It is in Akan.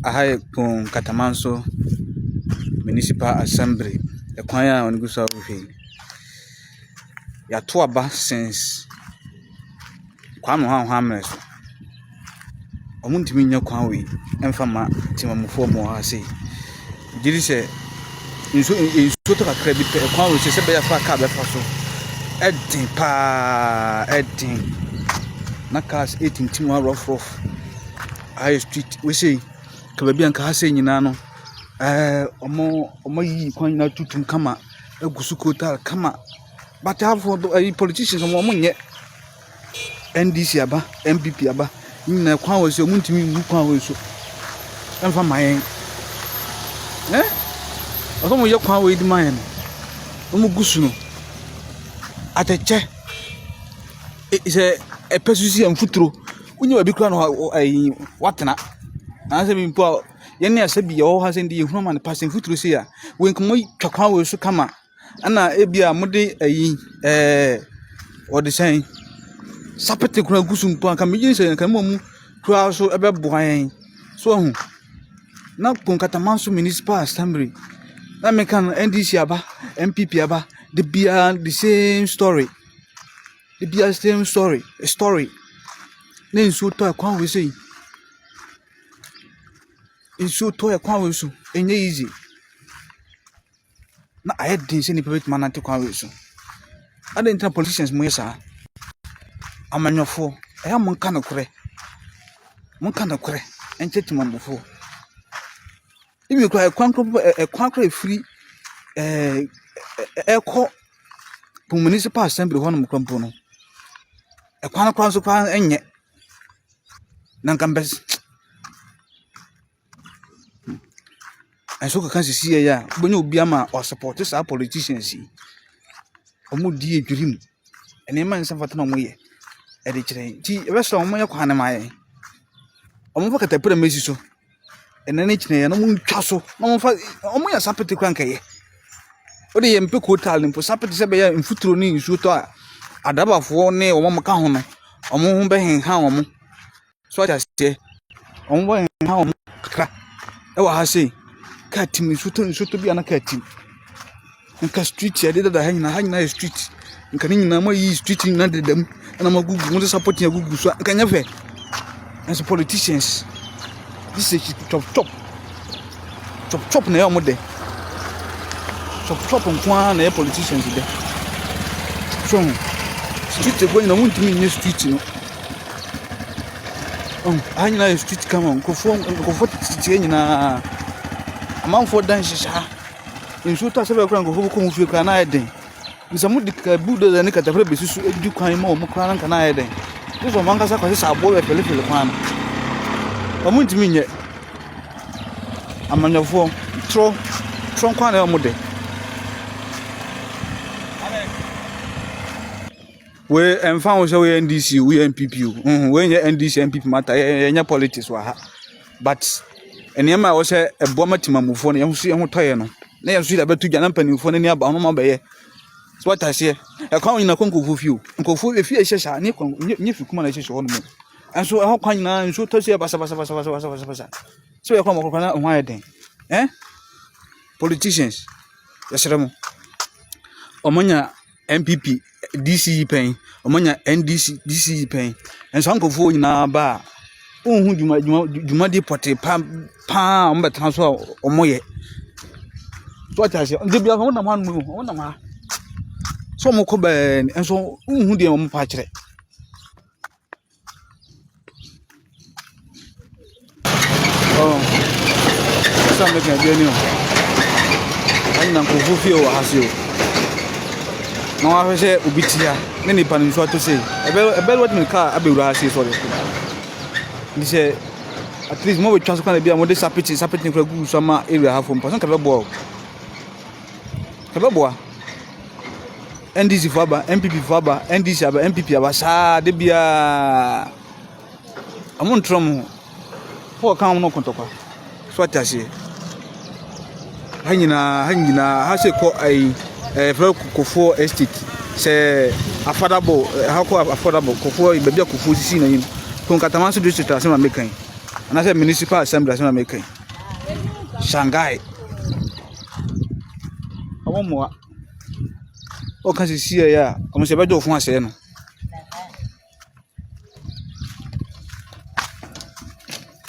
Aha pon Katamanso Municipal Assembly. The choir on Gusa Uhi. Ya to aba since Kwame Hammers. Omuntimi nya kwan we emfa ma timamufo mo ha sei. Giri se nso to kakra bi pe kwan we se be ya fa ka be fa so. Edin pa edin. Na cars 18 tim wa rough. High street we say ka ba bi anka ha sei nyina no. Omo yi kwan na tutum kama egusu kota kama. But have for politicians omo nye NDC aba, MPP aba. Na kwan we so muntimi mu kwan we so. Emfa mayen. Omo ye kwan we di mayen. Omo gusu no. Ateche. Ise epesusi amfuturo. Unye wa bi kura no watena. Na se bi mpo ye ne ase bi ye ho ha se ndi ye hunu ma ne pass amfuturo se ya. We nkomo twa kwan we so kama. Ana ebia mode odi sen sapete kura gusu mpo aka meji se kan mu kura so ebe boan so hu na pon Katamanso Municipal Assembly na me kan NDC aba MPP aba the bia the same story a story na nso to akwan we sei nso to akwan we so enye easy na I didn't see any private man to come with so. I didn't tell politicians Moyesa. I'm on your four. I am Moncano Cre. And Chetman before. If you cry a quancre free air municipal assembly one compono. A quancro crown and yet Nancambes. And so can see ya when you be or supporters our politicians. Omu die dream. And a man suffered no way. At the train. Rest on my quanamai. Omu at the put a message so. And then each day, no moon castle. No for only a sapper to cranky. What the MP could tell him for sapper to say in futuro shoot a double for near or 1 macahon. Or moon behind how. So I say, on one how. Oh, I say. Cat me should to be an cat. And street, I did the hanging street. And can in my street in under them, and I'm a good one support your Google. So I can never. As politicians, this is chop near Mode. Chop on one air politicians there. So, street going on to me in the street, you know. I know street come on, go for it. Among for dances, in shoot us ever go home if you can I then. Miss Amudic Buddha and Nicata Rebus, you can more Mukran can I then. This one Mangasa is our boy at a little one. I want to mean yet. I'm on your phone, trunk one elmode. We and found so NDC, we MPP, when your NDC MPP matter, and your politics were. But and Yama was a bomber to my phone, and see how tired. They are sweet about 2 Japan for any about no bay. So what I say, I come in a conco with you, and go for the fear says, I need to come on. And so how can you and so to say about so I come on why then? Politicians, yes, Omonia MPP, DCE pain, Omonia NDC, DCE pain, and some go for in our bar. Oh, you might deport a palm, but transfer or more. What I say, they be one move, so more coben, and so who dear on patch. Oh, some making a genuine. I know who feel as you. No, I say, Ubitia, many panics what to say. A bell what in the car, I be rasi for it. He said, at least more chance can be a modest sappiting for a good summer area half from person Kababo. Kababo. NDC Faba, MPP Faba, NDC Aba, MPP Abasa, Debia. I'm on Tromo. For account no contopa. So what I say. Hanging, has a call a very Kofo estate. Say affordable, how affordable Kofo, baby Kofo, seen in Katamanso district as I'm making. And I said municipal assembly as I'm making. Shanghai. Ọmọ mwa. O kan sisi ya. Ọmọ se bedo fun ase no.